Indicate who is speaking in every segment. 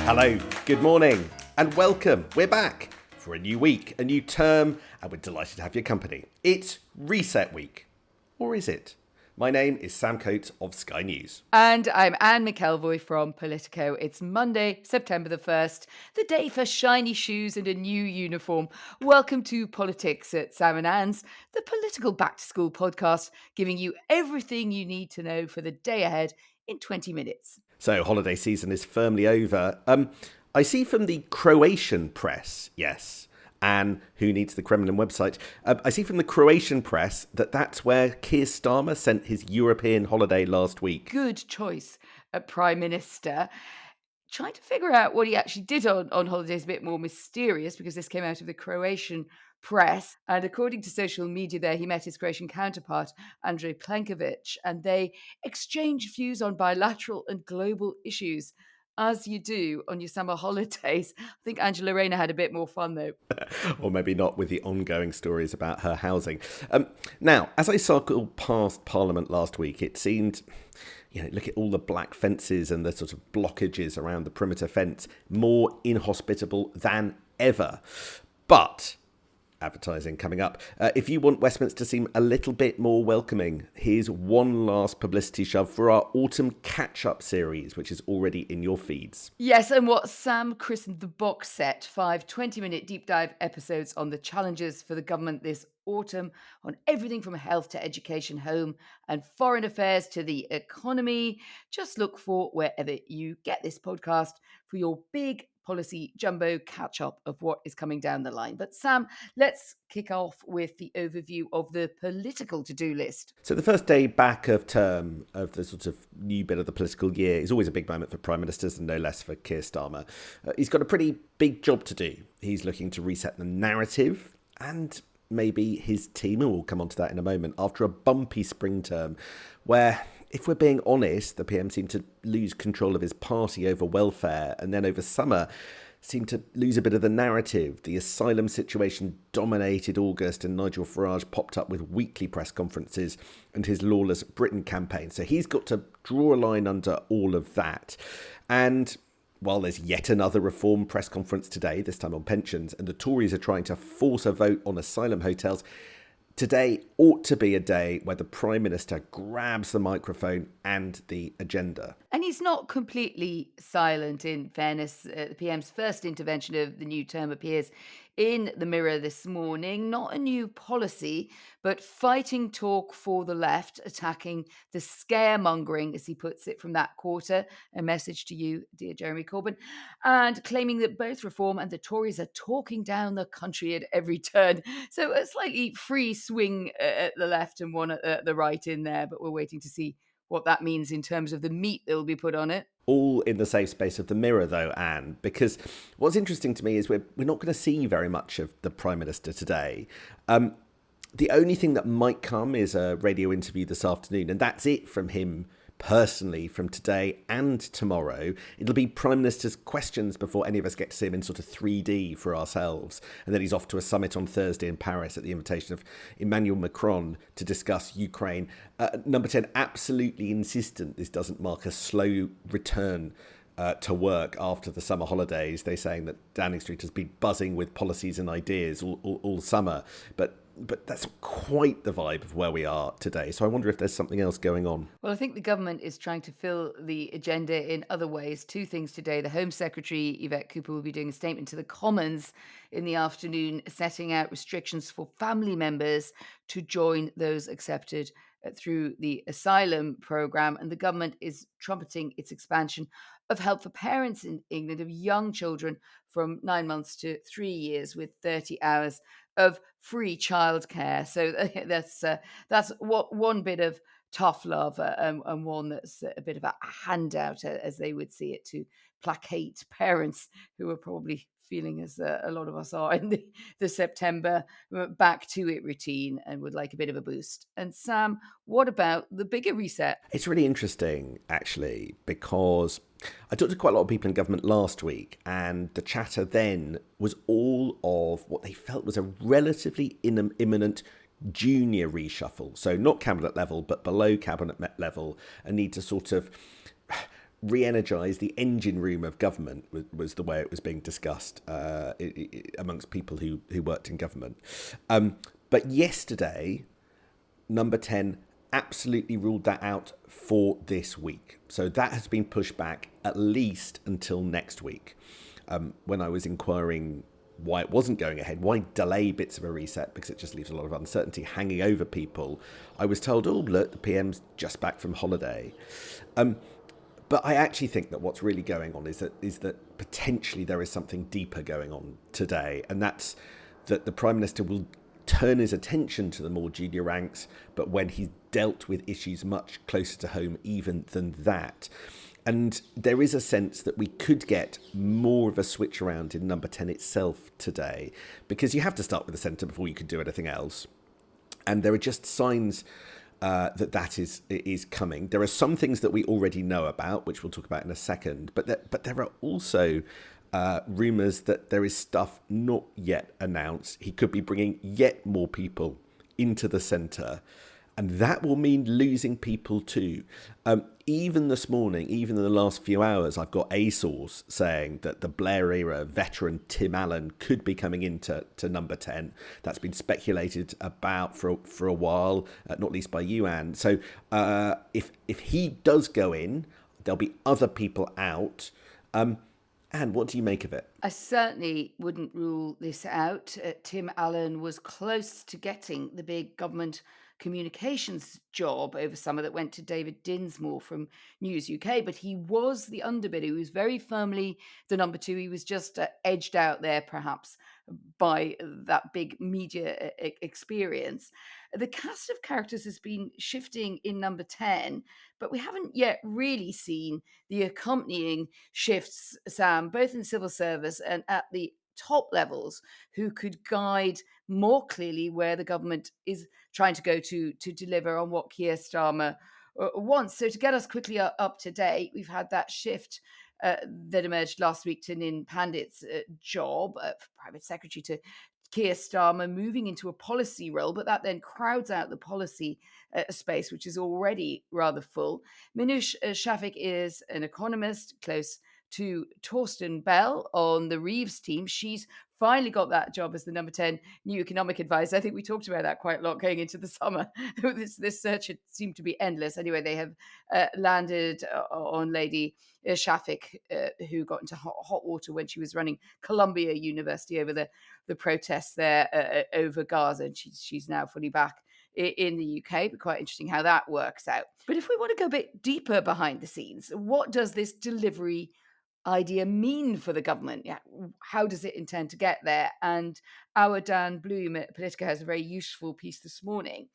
Speaker 1: Hello, good morning, and welcome. We're back for a new week, a new term, and we're delighted to have your company. It's Reset Week. Or is it? My name is Sam Coates of Sky News.
Speaker 2: And I'm Anne McElvoy from Politico. It's Monday, September the 1st, the day for shiny shoes and a new uniform. Welcome to Politics at Sam and Anne's, the political back-to-school podcast, giving you everything you need to know for the day ahead in 20 minutes.
Speaker 1: So, holiday season is firmly over. I see from the Croatian press, yes, and who needs the Kremlin website? I see from the Croatian press that that's where Keir Starmer sent his European holiday last week.
Speaker 2: Good choice, Prime Minister. Trying to figure out what he actually did on holiday is a bit more mysterious because this came out of the Croatian press. And according to social media there, he met his Croatian counterpart, Andrej Plenković, and they exchanged views on bilateral and global issues, as you do on your summer holidays. I think Angela Rayner had a bit more fun, though.
Speaker 1: Or maybe not, with the ongoing stories about her housing. Now, as I cycled past Parliament last week, it seemed, look at all the black fences and the sort of blockages around the perimeter fence, more inhospitable than ever. But advertising coming up. If you want Westminster to seem a little bit more welcoming, here's one last publicity shove for our autumn catch-up series, which is already in your feeds.
Speaker 2: Yes, and what Sam christened the box set, 5 20-minute deep dive episodes on the challenges for the government this autumn, on everything from health to education, home and foreign affairs to the economy. Just look for wherever you get this podcast for your big policy jumbo catch-up of what is coming down the line. But Sam, let's kick off with the overview of the political to-do list.
Speaker 1: So the first day back of term of the sort of new bit of the political year is always a big moment for Prime Ministers, and no less for Keir Starmer. He's got a pretty big job to do. He's looking to reset the narrative and maybe his team, and we'll come on to that in a moment, after a bumpy spring term where, if we're being honest, the PM seemed to lose control of his party over welfare, and then over summer seemed to lose a bit of the narrative. The asylum situation dominated August, and Nigel Farage popped up with weekly press conferences and his Lawless Britain campaign. So he's got to draw a line under all of that. And while there's yet another reform press conference today, this time on pensions, and the Tories are trying to force a vote on asylum hotels, today ought to be a day where the Prime Minister grabs the microphone and the agenda.
Speaker 2: And he's not completely silent, in fairness. The PM's first intervention of the new term appears in the Mirror this morning. Not a new policy, but fighting talk for the left, attacking the scaremongering, as he puts it, from that quarter. A message to you, dear Jeremy Corbyn, and claiming that both Reform and the Tories are talking down the country at every turn. So a slightly free swing at the left and one at the right in there, but we're waiting to see what that means in terms of the meat that will be put on it.
Speaker 1: All in the safe space of the Mirror, though, Anne, because what's interesting to me is we're not going to see very much of the Prime Minister today. The only thing that might come is a radio interview this afternoon, and that's it from him personally from today and tomorrow. It'll be Prime Minister's questions before any of us get to see him in sort of 3D for ourselves. And then he's off to a summit on Thursday in Paris at the invitation of Emmanuel Macron to discuss Ukraine. Number 10, absolutely insistent this doesn't mark a slow return to work after the summer holidays. They're saying that Downing Street has been buzzing with policies and ideas all summer. But that's not quite the vibe of where we are today. So I wonder if there's something else going on.
Speaker 2: Well, I think the government is trying to fill the agenda in other ways. Two things today. The Home Secretary, Yvette Cooper, will be doing a statement to the Commons in the afternoon, setting out restrictions for family members to join those accepted through the asylum programme. And the government is trumpeting its expansion of help for parents in England of young children from 9 months to 3 years with 30 hours of free childcare. So that's what one bit of tough love and one that's a bit of a handout, as they would see it, to placate parents who are probably feeling, as a lot of us are, in the September back to it routine and would like a bit of a boost. And Sam, what about the bigger reset?
Speaker 1: It's really interesting, actually, because I talked to quite a lot of people in government last week, and the chatter then was all of what they felt was a relatively imminent junior reshuffle. So not cabinet level, but below cabinet level, a need to sort of re-energise the engine room of government was the way it was being discussed amongst people who worked in government. But yesterday, Number 10 absolutely ruled that out for this week. So that has been pushed back at least until next week. When I was inquiring why it wasn't going ahead, why delay bits of a reset, because it just leaves a lot of uncertainty hanging over people, I was told, oh, look, the PM's just back from holiday. But I actually think that what's really going on is that potentially there is something deeper going on today, and that's that the Prime Minister will turn his attention to the more junior ranks, but when he's dealt with issues much closer to home even than that. And there is a sense that we could get more of a switch around in Number 10 itself today, because you have to start with the centre before you can do anything else. And there are just signs that is coming. There are some things that we already know about, which we'll talk about in a second, but there are also rumours that there is stuff not yet announced. He could be bringing yet more people into the centre, and that will mean losing people too. Even this morning, even in the last few hours, I've got a source saying that the Blair era veteran Tim Allen could be coming into Number 10. That's been speculated about for a while, not least by you, Anne. So if he does go in, there'll be other people out. Anne, what do you make of it?
Speaker 2: I certainly wouldn't rule this out. Tim Allen was close to getting the big government communications job over summer that went to David Dinsmore from News UK, but he was the underbidder. He was very firmly the number two. He was just edged out there, perhaps, by that big media experience. The cast of characters has been shifting in Number 10, but we haven't yet really seen the accompanying shifts, Sam, both in civil service and at the top levels, who could guide more clearly where the government is trying to go to deliver on what Keir Starmer wants. So to get us quickly up to date, we've had that shift that emerged last week to Nin Pandit's job, private secretary to Keir Starmer, moving into a policy role, but that then crowds out the policy space, which is already rather full. Minouche Shafik is an economist close to Torsten Bell on the Reeves team. She's finally got that job as the Number 10 new economic advisor. I think we talked about that quite a lot going into the summer. this search had seemed to be endless. Anyway, they have landed on Lady Shafik, who got into hot water when she was running Columbia University over the protests there over Gaza. And she's now fully back in the UK, but quite interesting how that works out. But if we want to go a bit deeper behind the scenes, what does this delivery idea mean for the government? Yeah, how does it intend to get there? And our Dan Bloom at Politico has a very useful piece this morning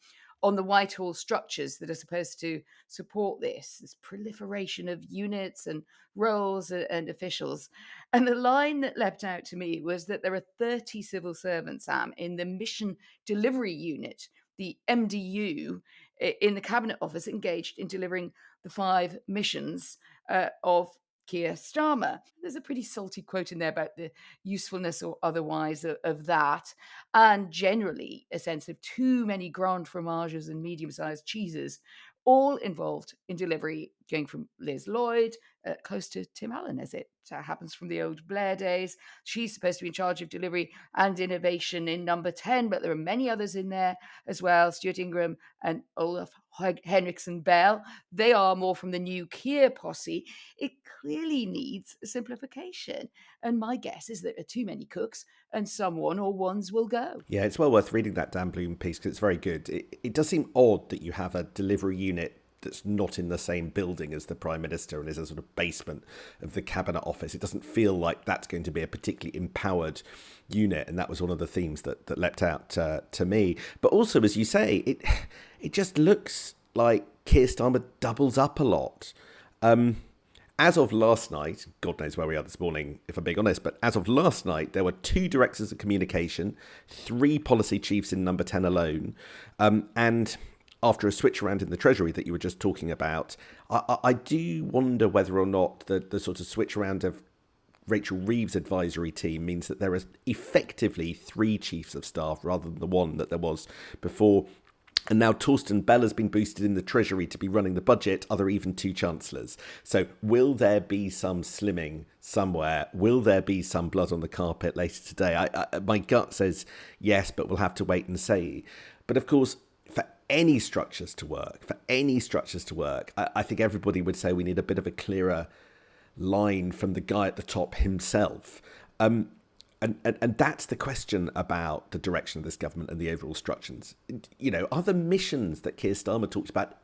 Speaker 2: on the Whitehall structures that are supposed to support this proliferation of units and roles and officials. And the line that leapt out to me was that there are 30 civil servants, Sam, in the Mission Delivery Unit, the MDU, in the Cabinet Office, engaged in delivering the 5 missions of Keir Starmer. There's a pretty salty quote in there about the usefulness or otherwise of that, and generally a sense of too many grand fromages and medium-sized cheeses, all involved in delivery, going from Liz Lloyd, close to Tim Allen, as it happens from the old Blair days. She's supposed to be in charge of delivery and innovation in Number 10, but there are many others in there as well. Stuart Ingram and Olaf Henriksen Bell. They are more from the new Keir posse. It clearly needs simplification. And my guess is that there are too many cooks and someone or ones will go.
Speaker 1: Yeah, it's well worth reading that Dan Bloom piece because it's very good. It does seem odd that you have a delivery unit that's not in the same building as the Prime Minister and is a sort of basement of the Cabinet Office. It doesn't feel like that's going to be a particularly empowered unit, and that was one of the themes that leapt out to me. But also, as you say, it just looks like Keir Starmer doubles up a lot. As of last night, God knows where we are this morning, if I'm being honest, but as of last night, there were 2 directors of communication, 3 policy chiefs in Number 10 alone, and after a switch around in the Treasury that you were just talking about, I do wonder whether or not the sort of switch around of Rachel Reeves' advisory team means that there are effectively 3 chiefs of staff rather than the one that there was before. And now Torsten Bell has been boosted in the Treasury to be running the budget. Are there even two chancellors? So will there be some slimming somewhere? Will there be some blood on the carpet later today? My gut says yes, but we'll have to wait and see. But of course, for any structures to work, I think everybody would say we need a bit of a clearer line from the guy at the top himself. And that's the question about the direction of this government and the overall structures. Are the missions that Keir Starmer talks about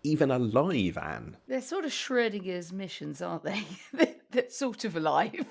Speaker 1: even alive, Anne?
Speaker 2: They're sort of Schrodinger's missions, aren't they? They're sort of alive,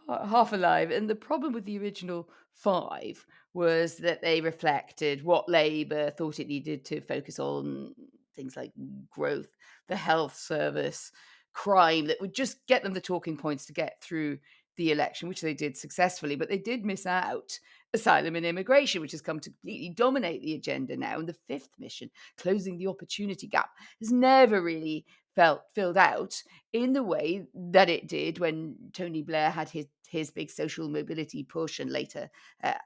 Speaker 2: half alive. And the problem with the original 5 was that they reflected what Labour thought it needed to focus on, things like growth, the health service, crime, that would just get them the talking points to get through the election, which they did successfully, but they did miss out asylum and immigration, which has come to completely dominate the agenda now. And the 5th mission, closing the opportunity gap, has never really felt filled out in the way that it did when Tony Blair had his big social mobility push, and later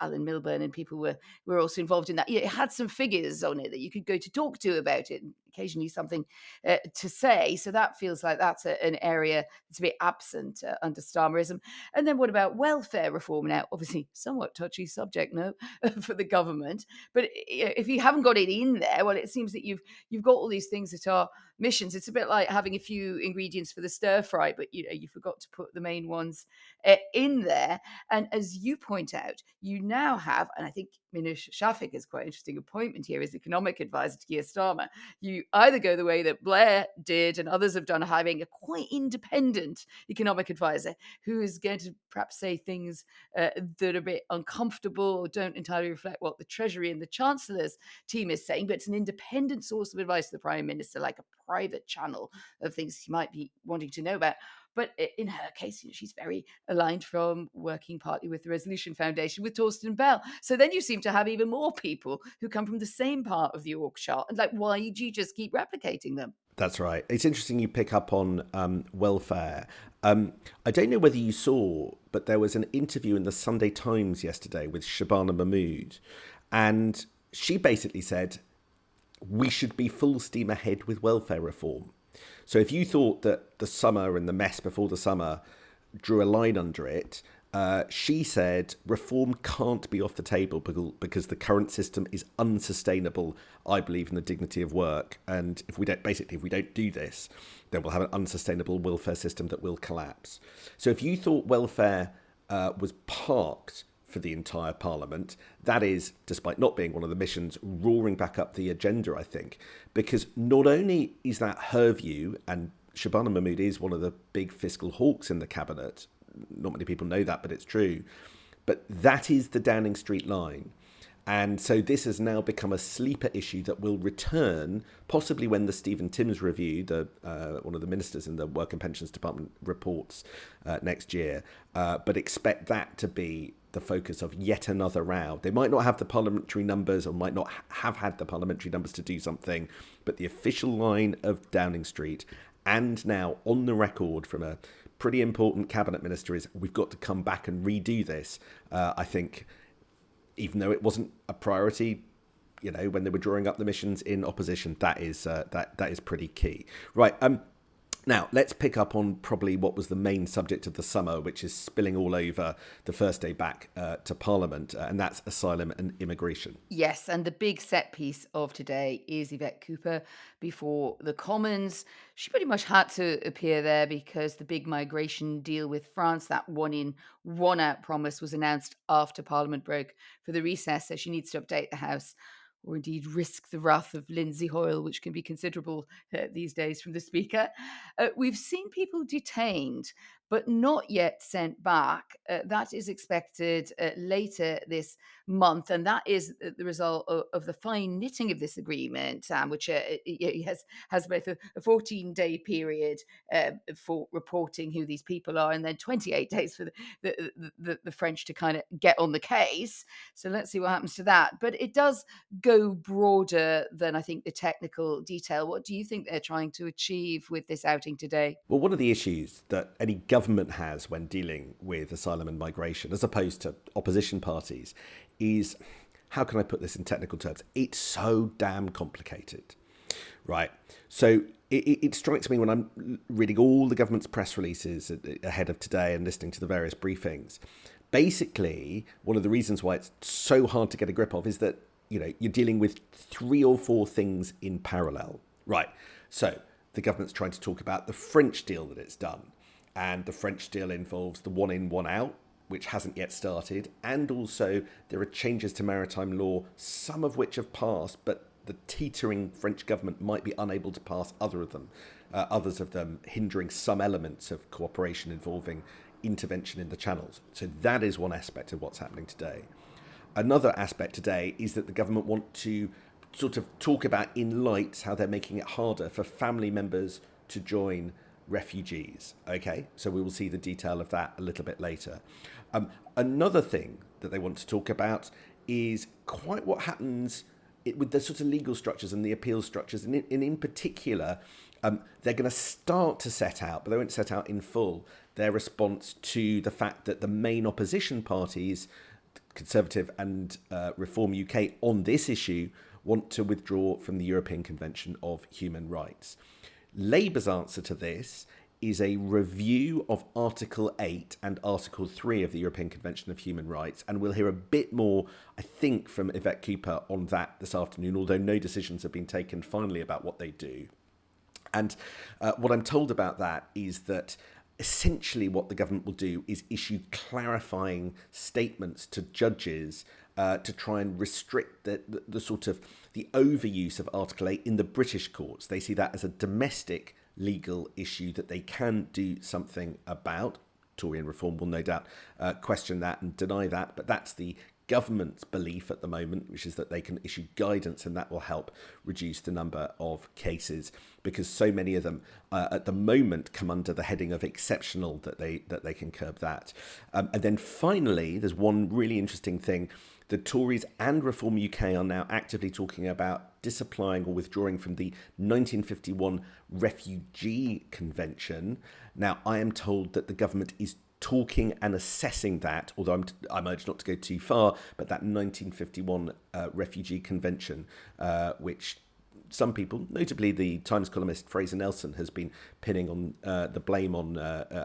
Speaker 2: Alan Milburn and people were also involved in that. It had some figures on it that you could go to talk to about it, and occasionally something to say. So that feels like that's an area that's a bit absent under Starmerism. And then what about welfare reform? Now, obviously, somewhat touchy subject, no, for the government. But if you haven't got it in there, well, it seems that you've got all these things that are missions. It's a bit like having a few ingredients for the stir fry, but you forgot to put the main ones in there. And as you point out, you now have, and I think Minouche Shafik is quite an interesting appointment here as economic advisor to Keir Starmer. You either go the way that Blair did and others have done, having a quite independent economic advisor who is going to perhaps say things that are a bit uncomfortable or don't entirely reflect what the Treasury and the Chancellor's team is saying, but it's an independent source of advice to the Prime Minister, like a private channel of things he might be wanting to know about. But in her case, she's very aligned, from working partly with the Resolution Foundation with Torsten Bell. So then you seem to have even more people who come from the same part of the org chart. And why do you just keep replicating them?
Speaker 1: That's right. It's interesting you pick up on welfare. I don't know whether you saw, but there was an interview in the Sunday Times yesterday with Shabana Mahmood. And she basically said, we should be full steam ahead with welfare reform. So if you thought that the summer and the mess before the summer drew a line under it, she said reform can't be off the table because the current system is unsustainable, I believe, in the dignity of work. And if we don't do this, then we'll have an unsustainable welfare system that will collapse. So if you thought welfare was parked for the entire parliament, that is, despite not being one of the missions, roaring back up the agenda, I think, because not only is that her view, and Shabana Mahmood is one of the big fiscal hawks in the cabinet, not many people know that, but it's true, but that is the Downing Street line. And so this has now become a sleeper issue that will return, possibly when the Stephen Timms review, one of the ministers in the Work and Pensions Department, reports next year. But expect that to be the focus of yet another row. They might not have the parliamentary numbers, or might not have had the parliamentary numbers to do something, but the official line of Downing Street, and now on the record from a pretty important cabinet minister, is we've got to come back and redo this. I think, even though it wasn't a priority, when they were drawing up the missions in opposition, that is pretty key. Right. Now, let's pick up on probably what was the main subject of the summer, which is spilling all over the first day back to Parliament, and that's asylum and immigration.
Speaker 2: Yes, and the big set piece of today is Yvette Cooper before the Commons. She pretty much had to appear there because the big migration deal with France, that one in, one out promise, was announced after Parliament broke for the recess. So she needs to update the House, or indeed risk the wrath of Lindsay Hoyle, which can be considerable these days from the Speaker. We've seen people detained, but not yet sent back. That is expected later this month, and that is the result of the fine knitting of this agreement, which has both a 14-day period for reporting who these people are, and then 28 days for the French to kind of get on the case. So let's see what happens to that. But it does go broader than, I think, the technical detail. What do you think they're trying to achieve with this outing today?
Speaker 1: Well, one of the issues that any government has when dealing with asylum and migration, as opposed to opposition parties, is how can I put this in technical terms? It's so damn complicated, right? So it strikes me when I'm reading all the government's press releases ahead of today and listening to the various briefings. Basically, one of the reasons why it's so hard to get a grip of is that you're dealing with three or four things in parallel, right? So the government's trying to talk about the French deal that it's done, and the French deal involves the one in, one out, which hasn't yet started, and also there are changes to maritime law, some of which have passed, but the teetering French government might be unable to pass others of them hindering some elements of cooperation involving intervention in the channels. So that is one aspect of what's happening today. Another aspect today is that the government want to sort of talk about in lights how they're making it harder for family members to join refugees. Okay, so we will see the detail of that a little bit later. Another thing that they want to talk about is quite what happens with the sort of legal structures and the appeal structures, and in particular, they're going to start to set out, but they won't set out in full, their response to the fact that the main opposition parties, Conservative and Reform UK, on this issue want to withdraw from the European Convention of Human Rights. Labour's answer to this is a review of Article 8 and Article 3 of the European Convention of Human Rights, and we'll hear a bit more, I think, from Yvette Cooper on that this afternoon, although no decisions have been taken finally about what they do. And what I'm told about that is that essentially what the government will do is issue clarifying statements to judges to try and restrict the sort of the overuse of Article 8 in the British courts. They see that as a domestic legal issue that they can do something about. Tory and Reform will no doubt question that and deny that, but that's the government's belief at the moment, which is that they can issue guidance and that will help reduce the number of cases, because so many of them at the moment come under the heading of exceptional, that they can curb that. And then finally, there's one really interesting thing. The Tories and Reform UK are now actively talking about disapplying or withdrawing from the 1951 Refugee Convention. Now, I am told that the government is talking and assessing that, although I'm urged not to go too far, but that 1951 Refugee Convention, which some people, notably the Times columnist Fraser Nelson, has been pinning on the blame on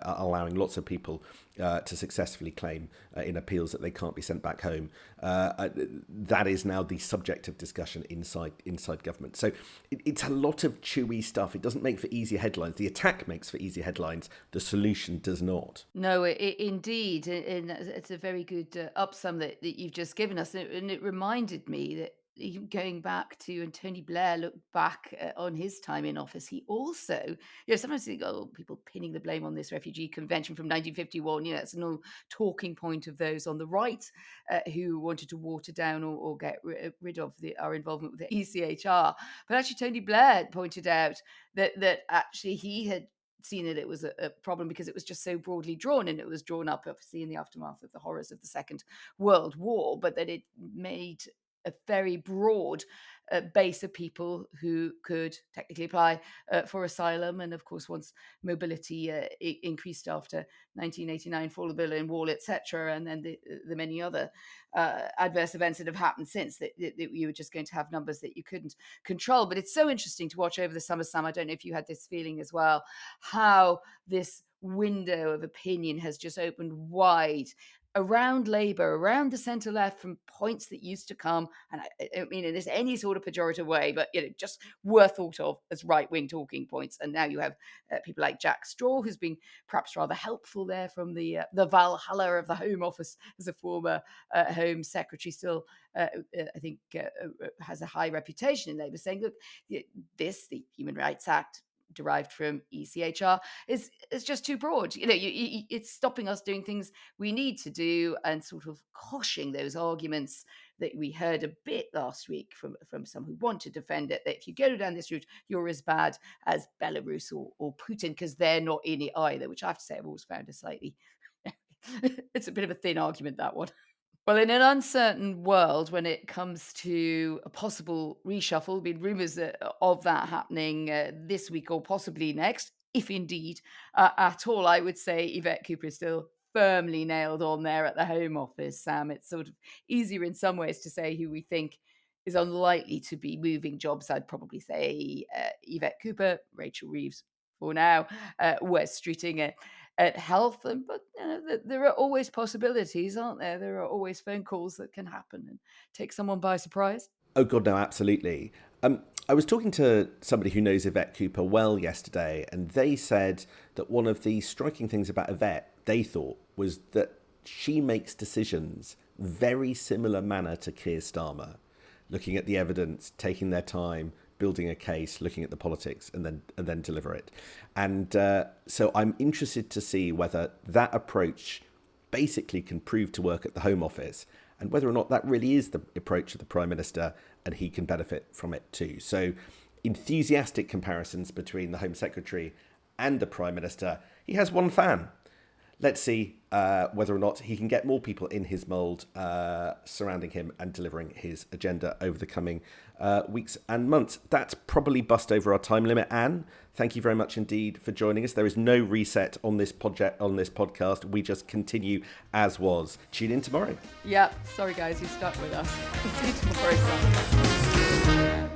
Speaker 1: allowing lots of people to successfully claim in appeals that they can't be sent back home. That is now the subject of discussion inside government. So it's a lot of chewy stuff. It doesn't make for easy headlines. The attack makes for easy headlines. The solution does not.
Speaker 2: No, indeed, and it's a very good upsum that you've just given us, and it reminded me that even going back to, and Tony Blair looked back on his time in office, he also, sometimes you think, oh, people pinning the blame on this refugee convention from 1951, it's no talking point of those on the right who wanted to water down or get rid of our involvement with the ECHR. But actually, Tony Blair pointed out that actually he had seen that it was a problem because it was just so broadly drawn, and it was drawn up obviously in the aftermath of the horrors of the Second World War, but that it made a very broad base of people who could technically apply for asylum. And of course, once mobility increased after 1989, fall of the Berlin Wall, etc., and then the many other adverse events that have happened since, that you were just going to have numbers that you couldn't control. But it's so interesting to watch over the summer, Sam. I don't know if you had this feeling as well, how this window of opinion has just opened wide around Labour, around the centre left, from points that used to come, and I don't mean in this any sort of pejorative way, but just were thought of as right-wing talking points. And now you have people like Jack Straw, who's been perhaps rather helpful there from the Valhalla of the Home Office as a former Home Secretary, still I think has a high reputation in Labour, saying, look, the Human Rights Act derived from ECHR is just too broad. It's stopping us doing things we need to do, and sort of quashing those arguments that we heard a bit last week from some who want to defend it, that if you go down this route, you're as bad as Belarus or Putin, because they're not in it either, which I have to say I've always found a slightly it's a bit of a thin argument, that one. Well, in an uncertain world, when it comes to a possible reshuffle, there have been rumours of that happening this week or possibly next, if indeed at all, I would say Yvette Cooper is still firmly nailed on there at the Home Office, Sam. It's sort of easier in some ways to say who we think is unlikely to be moving jobs. I'd probably say Yvette Cooper, Rachel Reeves for now, Wes Streeting at Health. But there are always possibilities, aren't there? There are always phone calls that can happen and take someone by surprise.
Speaker 1: Oh, God, no, absolutely. I was talking to somebody who knows Yvette Cooper well yesterday, and they said that one of the striking things about Yvette, they thought, was that she makes decisions very similar manner to Keir Starmer, looking at the evidence, taking their time, building a case, looking at the politics, and then deliver it. And so I'm interested to see whether that approach basically can prove to work at the Home Office, and whether or not that really is the approach of the Prime Minister and he can benefit from it too. So enthusiastic comparisons between the Home Secretary and the Prime Minister. He has one fan. Let's see whether or not he can get more people in his mould surrounding him and delivering his agenda over the coming weeks and months. That's probably bust over our time limit. Anne, thank you very much indeed for joining us. There is no reset on this podcast. We just continue as was. Tune in tomorrow.
Speaker 2: Yeah, sorry guys, you stuck with us. See you tomorrow.